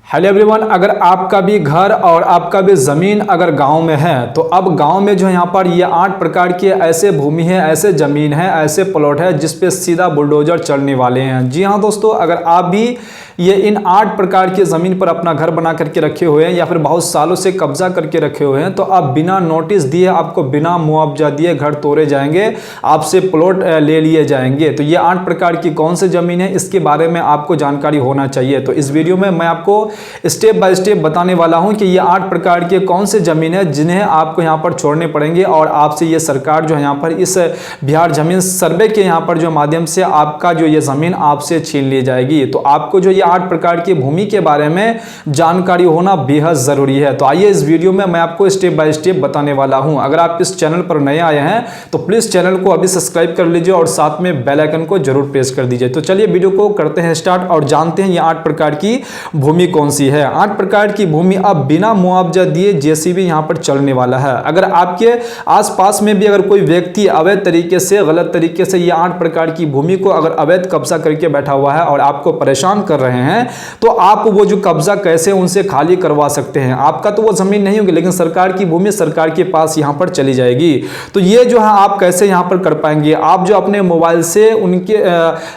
Hello everyone, अगर आपका भी घर और आपका भी ज़मीन अगर गांव में है तो अब गांव में जो है यहाँ पर ये 8 प्रकार के ऐसे भूमि है, ऐसे ज़मीन है, ऐसे प्लॉट है जिस पे सीधा बुलडोजर चलने वाले हैं। जी हाँ दोस्तों, अगर आप भी ये इन 8 प्रकार के ज़मीन पर अपना घर बना करके रखे हुए हैं या फिर बहुत सालों से कब्जा करके रखे हुए हैं तो आप बिना नोटिस दिए, आपको बिना मुआवजा दिए घर तोड़े जाएंगे, आपसे प्लॉट ले लिए जाएंगे। तो ये 8 प्रकार की कौन सी ज़मीन है, इसके बारे में आपको जानकारी होना चाहिए। तो इस वीडियो में मैं आपको स्टेप बाय स्टेप बताने वाला हूं कि ये 8 प्रकार के कौन से जमीन है जिन्हें आपको यहां पर छोड़ने पड़ेंगे और आपसे ये सरकार जो है यहां पर इस बिहार जमीन सर्वे के यहां पर जो माध्यम से आपका जो ये जमीन आपसे छीन ली जाएगी। तो आपको जो ये 8 प्रकार की भूमि के बारे में जानकारी होना बेहद जरूरी है। तो आइए इस वीडियो में मैं आपको स्टेप बाय स्टेप बताने वाला हूं। अगर आप इस चैनल पर नए आए हैं तो प्लीज चैनल को अभी सब्सक्राइब कर लीजिए और साथ में बेल आइकन को जरूर प्रेस कर दीजिए। तो चलिए वीडियो को करते हैं स्टार्ट और जानते हैं ये 8 प्रकार की भूमि कौन सी है। 8 प्रकार की भूमि अब बिना मुआवजा दिए जेसीबी यहां पर चलने वाला है। अगर आपके आसपास में भी अगर कोई व्यक्ति अवैध तरीके से, गलत तरीके से ये 8 प्रकार की भूमि को अगर अवैध कब्जा करके बैठा हुआ है और आपको परेशान कर रहे हैं तो आप वो जो कब्जा कैसे उनसे खाली करवा सकते हैं। आपका तो वो जमीन नहीं होगी लेकिन सरकार की भूमि सरकार के पास यहां पर चली जाएगी। तो ये जो है आप कैसे यहां पर कर पाएंगे, आप जो अपने मोबाइल से उनके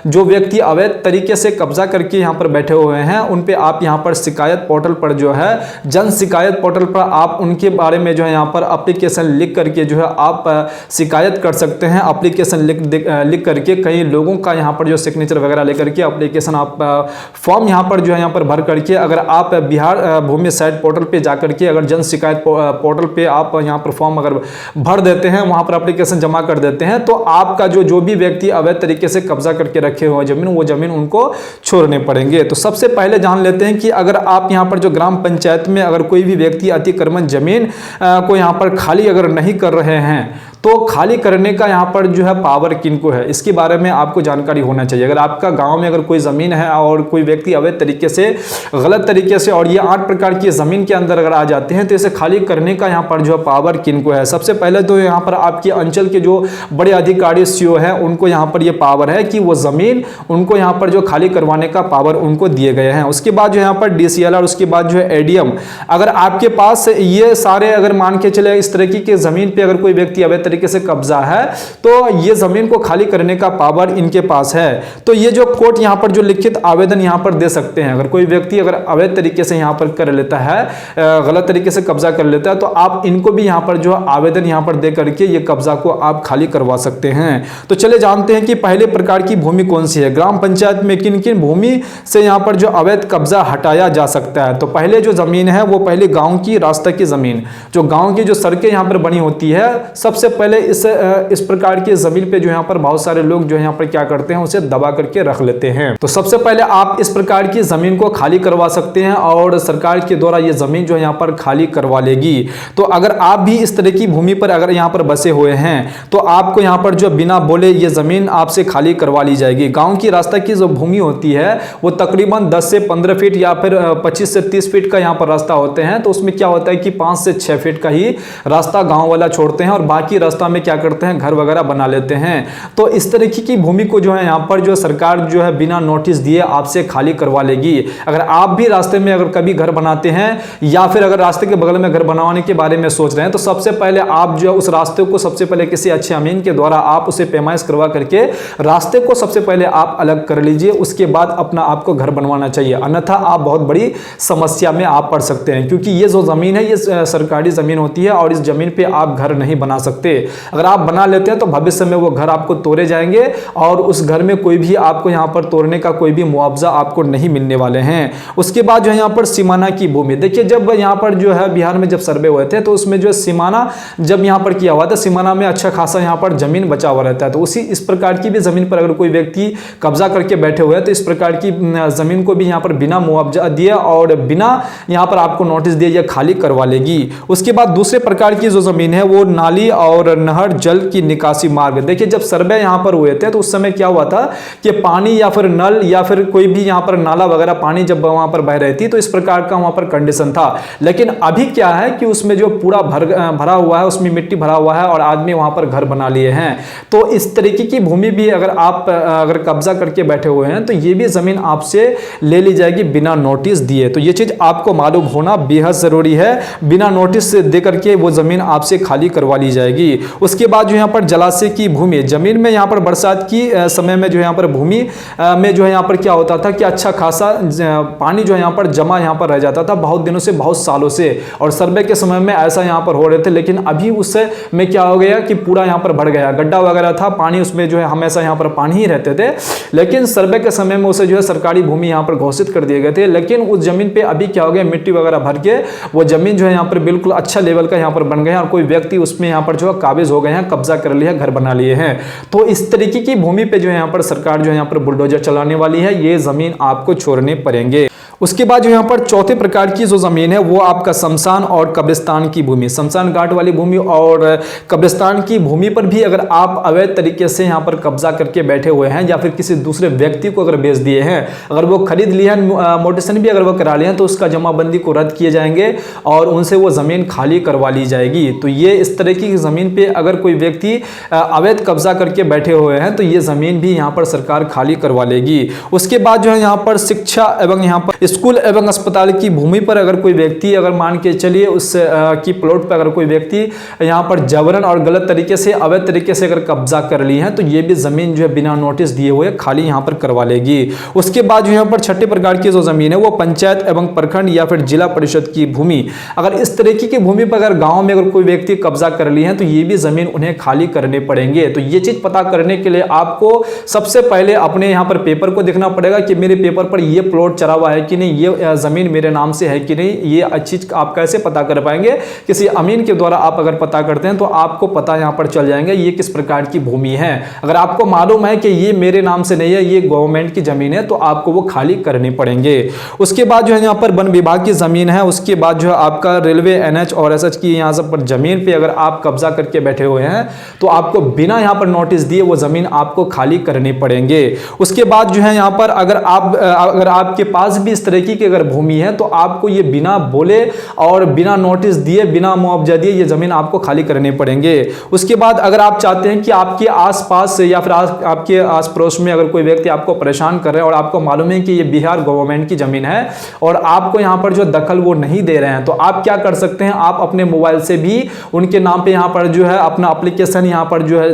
जो व्यक्ति अवैध तरीके से कब्जा करके यहां पर बैठे हुए हैं उन पे आप यहां पर शिकायत पोर्टल पर जो है जन शिकायत पोर्टल पर आप उनके बारे में जो है यहाँ पर एप्लीकेशन लिख करके जो है आप शिकायत कर सकते हैं। एप्लीकेशन लिख करके कई लोगों का यहाँ पर जो सिग्नेचर वगैरह लेकर के एप्लीकेशन आप फॉर्म यहाँ पर जो है यहाँ पर भर करके अगर आप बिहार भूमि साइट पोर्टल पे जाकर के अगर जन शिकायत पोर्टल पे आप यहाँ पर फॉर्म अगर भर देते हैं, वहाँ पर एप्लीकेशन जमा कर देते हैं तो आपका जो भी व्यक्ति अवैध तरीके से कब्जा करके रखे हुए जमीन, वो जमीन उनको छोड़ने पड़ेंगे। तो सबसे पहले जान लेते हैं कि अगर आप यहाँ पर जो ग्राम पंचायत में अगर कोई भी व्यक्ति अतिक्रमण जमीन को यहाँ पर खाली अगर नहीं कर रहे हैं तो खाली करने का यहाँ पर जो है पावर किनको है, इसके बारे में आपको जानकारी होना चाहिए। अगर आपका गांव में अगर कोई ज़मीन है और कोई व्यक्ति अवैध तरीके से, गलत तरीके से और ये 8 प्रकार की ज़मीन के अंदर अगर आ जाते हैं तो इसे खाली करने का यहाँ पर जो है पावर किनको है। सबसे पहले तो यहाँ पर आपके अंचल के जो बड़े अधिकारी सीओ है उनको यहाँ पर ये पावर है कि वो ज़मीन उनको यहाँ पर जो खाली करवाने का पावर उनको दिए गए हैं। उसके बाद जो यहाँ पर DCL और उसके बाद जो है ADM, अगर आपके पास ये सारे अगर मान के चले इस तरीके की ज़मीन पे अगर कोई व्यक्ति अवैध तरीके से कब्जा है तो ये जमीन को खाली करने का पावर इनके पास है। तो ये जो कोर्ट यहाँ पर जो लिखित आवेदन यहाँ पर दे सकते हैं, अगर कोई व्यक्ति अगर अवैध तरीके से यहाँ पर कर लेता है, गलत तरीके से कब्जा कर लेता है तो आप इनको भी यहाँ पर जो आवेदन यहाँ पर दे करके ये कब्जा को आप खाली करवा सकते हैं। तो चले जानते हैं कि पहले प्रकार की भूमि कौन सी है, ग्राम पंचायत में किन किन भूमि से यहाँ पर जो अवैध कब्जा हटाया जा सकता है। तो पहले जो जमीन है वो पहले गांव की रास्ता की जमीन, जो गांव की जो सड़कें यहाँ पर बनी होती है, सबसे पहले इस प्रकार की जमीन पे जो यहाँ पर बहुत सारे लोग जो यहाँ पर क्या करते हैं उसे दबा करके रख लेते हैं। तो सबसे पहले आप इस प्रकार की जमीन को खाली करवा सकते हैं और सरकार के द्वारा ये जमीन जो यहाँ पर खाली करवा लेगी। तो अगर आप भी इस तरह की भूमि पर अगर यहाँ पर बसे हुए हैं तो आपको यहाँ पर जो बिना बोले ये जमीन आपसे खाली करवा ली जाएगी। गाँव की रास्ता की जो भूमि होती है वो तकरीबन 10 से 15 फीट या फिर 25 से 30 फीट का यहाँ पर रास्ता होते हैं। तो उसमें क्या होता है कि 5 से 6 फीट का ही रास्ता गाँव वाला छोड़ते हैं और बाकी रास्ता में क्या करते हैं, घर वगैरह बना लेते हैं। तो इस तरीके की भूमि को जो है यहाँ पर जो सरकार जो है बिना नोटिस दिए आपसे खाली करवा लेगी। अगर आप भी रास्ते में अगर कभी घर बनाते हैं या फिर अगर रास्ते के बगल में घर बनवाने के बारे में सोच रहे हैं तो सबसे पहले आप जो है उस रास्ते को सबसे पहले किसी अच्छे अमीन के द्वारा आप उसे पैमाइश करवा करके रास्ते को सबसे पहले आप अलग कर लीजिए, उसके बाद अपना आपको घर बनवाना चाहिए, अन्यथा आप बहुत बड़ी समस्या में आप पड़ सकते हैं। क्योंकि ये जो जमीन है ये सरकारी जमीन होती है और इस जमीन पे आप घर नहीं बना सकते। अगर आप बना लेते हैं तो भविष्य में वो घर आपको तोड़े जाएंगे और उस घर में कोई भी आपको यहाँ पर तोड़ने का कोई भी मुआवजा आपको नहीं मिलने वाले हैं। उसके बाद जो है यहाँ पर सीमाना की भूमि, देखिए जब यहाँ पर जो है बिहार में जब सर्वे हुए थे तो उसमें जो सीमाना जब यहाँ पर किया हुआ था, सीमाना में अच्छा खासा यहाँ पर जमीन बचा हुआ रहता है। तो उसी इस प्रकार की भी जमीन पर अगर कोई व्यक्ति कब्जा करके बैठे हुए हैं तो इस प्रकार की जमीन को भी यहाँ पर बिना मुआवजा दिए और बिना यहाँ पर आपको नोटिस दिए या खाली करवा लेगी। उसके बाद दूसरे प्रकार की जो जमीन है वो नाली और और नहर, जल की निकासी मार्ग। देखिए जब सर्वे यहाँ पर हुए थे तो उस समय क्या हुआ था कि पानी या फिर नल या फिर कोई भी यहाँ पर नाला वगैरह पानी जब वहां पर बह रही थी तो इस प्रकार का वहां पर कंडीशन था। लेकिन अभी क्या है कि उसमें जो पूरा भरा हुआ है, उसमें मिट्टी भरा हुआ है और आदमी वहां पर घर बना लिए हैं। तो इस तरीके की भूमि भी अगर आप कब्जा करके बैठे हुए हैं तो ये भी जमीन आपसे ले ली जाएगी बिना नोटिस दिए। तो ये चीज आपको मालूम होना बेहद जरूरी है। बिना नोटिस दे करके वो जमीन आपसे खाली करवा ली जाएगी। उसके बाद जो यहाँ पर जलाशय की भूमि, जमीन में यहाँ पर बरसात की समय में जो यहाँ पर भूमि में जो है यहाँ पर क्या होता था कि अच्छा खासा पानी जो यहाँ पर जमा यहाँ पर रह जाता था बहुत दिनों से, बहुत सालों से। और सर्वे के समय में ऐसा यहाँ पर हो रहे थे, लेकिन अभी उससे में क्या हो गया कि पूरा यहाँ पर बढ़ गया, गड्ढा वगैरह था, पानी उसमें जो है हमेशा यहाँ पर पानी ही रहते थे। लेकिन सर्वे के समय में उसे जो है सरकारी भूमि यहाँ पर घोषित कर दिए गए थे। लेकिन उस जमीन पे अभी क्या हो गया, मिट्टी वगैरह भर के वो जमीन जो है यहाँ पर बिल्कुल अच्छा लेवल का यहाँ पर बन गया और कोई व्यक्ति उसमें यहाँ पर जो है काबिज हो गए हैं, कब्जा कर लिया, घर बना लिए हैं। तो इस तरीके की भूमि पे जो है यहाँ पर सरकार जो है यहाँ पर बुलडोजर चलाने वाली है। ये जमीन आपको छोड़ने पड़ेंगे। उसके बाद जो यहाँ पर चौथे प्रकार की जो जमीन है वो आपका शमशान और कब्रिस्तान की भूमि, शमशान घाट वाली भूमि और कब्रिस्तान की भूमि पर भी अगर आप अवैध तरीके से यहाँ पर कब्जा करके बैठे हुए हैं या फिर किसी दूसरे व्यक्ति को अगर बेच दिए हैं, अगर वो खरीद लिया है, मोटेशन भी अगर वो करा लिए हैं, तो उसका जमाबंदी को रद्द किए जाएंगे और उनसे वो जमीन खाली करवा ली जाएगी। तो ये इस तरह की जमीन पे अगर कोई व्यक्ति अवैध कब्जा करके बैठे हुए हैं तो ये जमीन भी यहाँ पर सरकार खाली करवा लेगी। उसके बाद जो है यहाँ पर शिक्षा एवं यहाँ पर स्कूल एवं अस्पताल की भूमि पर अगर कोई व्यक्ति, अगर मान के चलिए उस की प्लॉट पर अगर कोई व्यक्ति यहाँ पर जबरन और गलत तरीके से, अवैध तरीके से अगर कब्जा कर ली है तो ये भी जमीन जो है बिना नोटिस दिए हुए खाली यहाँ पर करवा लेगी। उसके बाद जो यहाँ पर छठे प्रकार की जो जमीन है वो पंचायत एवं प्रखंड या फिर जिला परिषद की भूमि। अगर इस तरीके की भूमि पर अगर गांव में अगर कोई व्यक्ति कब्जा कर ली है तो ये भी जमीन उन्हें खाली करने पड़ेंगे। तो ये चीज पता करने के लिए आपको सबसे पहले अपने यहाँ पर पेपर को देखना पड़ेगा कि मेरे पेपर पर ये प्लॉट चला हुआ है कि नहीं, ये जमीन मेरे नाम से है कि नहीं। ये अच्छी आप कैसे पता कर पाएंगे? किसी अमीन के द्वारा आप अगर पता करते हैं तो आपको पता यहां पर चल जाएंगे ये किस प्रकार की भूमि है। अगर आपको मालूम है कि ये मेरे नाम से नहीं है, ये गवर्नमेंट की जमीन है, तो आपको वो खाली करनी पड़ेंगे। उसके बाद जो है यहाँ पर वन विभाग की जमीन है। उसके बाद जो है आपका रेलवे, एनएच और एसएच की यहाँ सब पर जमीन पे अगर आप कब्जा करके बैठे हुए हैं तो आपको बिना यहाँ पर नोटिस दिए वो जमीन आपको खाली करनी पड़ेंगे। उसके बाद जो है यहाँ पर अगर आपके पास भी इस तरह की अगर भूमि है तो आपको ये बिना बोले और बिना नोटिस दिए, बिना मुआवजा दिए ये जमीन आपको खाली करने पड़ेंगे। उसके बाद अगर आप चाहते हैं कि आपके आसपास या फिर आपके आस पड़ोस में अगर कोई व्यक्ति आपको परेशान कर रहे हैं और आपको मालूम है कि ये बिहार गवर्नमेंट की जमीन है और आपको यहाँ पर जो दखल वो नहीं दे रहे हैं, तो आप क्या कर सकते हैं, आप अपने मोबाइल से भी उनके नाम पे यहाँ पर जो है अपना एप्लीकेशन यहाँ पर जो है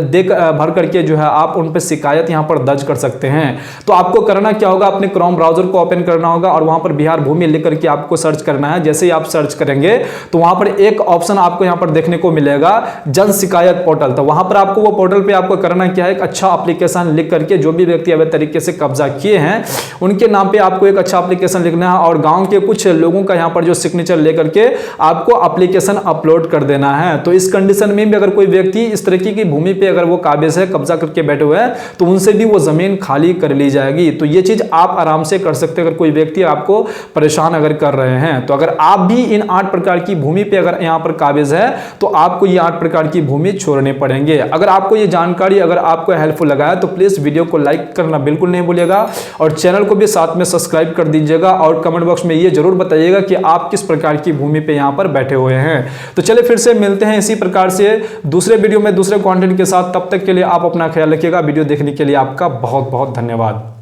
भर करके जो है आप उन पर शिकायत यहाँ पर दर्ज कर सकते हैं। तो आपको करना क्या होगा, अपने क्रोम ब्राउजर को ओपन करना होगा और वहां पर बिहार भूमि लिख करके आपको सर्च करना है। जैसे ही आप सर्च करेंगे तो वहां पर एक ऑप्शन आपको यहां पर देखने को मिलेगा, जन शिकायत पोर्टल। तो वहां पर आपको वो पोर्टल पे आपको करना क्या है, एक अच्छा एप्लीकेशन लिख करके जो भी व्यक्ति अवैध तरीके से कब्जा किए हैं उनके नाम पे आपको एक अच्छा एप्लीकेशन लिखना है और गांव के कुछ लोगों का यहां पर जो सिग्नेचर लेकर के आपको एप्लीकेशन अपलोड कर देना है। तो इस कंडीशन में भी अगर कोई व्यक्ति इस तरीके की भूमि पे अगर वो काबिज है, कब्जा करके बैठे हुए हैं, तो उनसे भी वो जमीन खाली कर ली जाएगी। तो ये चीज आप आराम से कर सकते हैं अगर कोई व्यक्ति आपको परेशान अगर कर रहे हैं। तो अगर आप भी इन 8 प्रकार की भूमि पे अगर यहां पर काबिज है तो आपको ये 8 प्रकार की भूमि छोड़ने पड़ेंगे। अगर आपको ये जानकारी अगर आपको हेल्पफुल लगा है तो प्लीज वीडियो को लाइक करना बिल्कुल नहीं भूलिएगा और चैनल को भी साथ में सब्सक्राइब कर दीजिएगा और कमेंट बॉक्स में ये जरूर बताइएगा कि आप किस प्रकार की भूमि पे यहां पर बैठे हुए हैं। तो चलिए फिर से मिलते हैं इसी प्रकार से दूसरे वीडियो में दूसरे कंटेंट के साथ। तब तक के लिए आप अपना ख्याल रखिएगा। वीडियो देखने के लिए आपका बहुत बहुत धन्यवाद।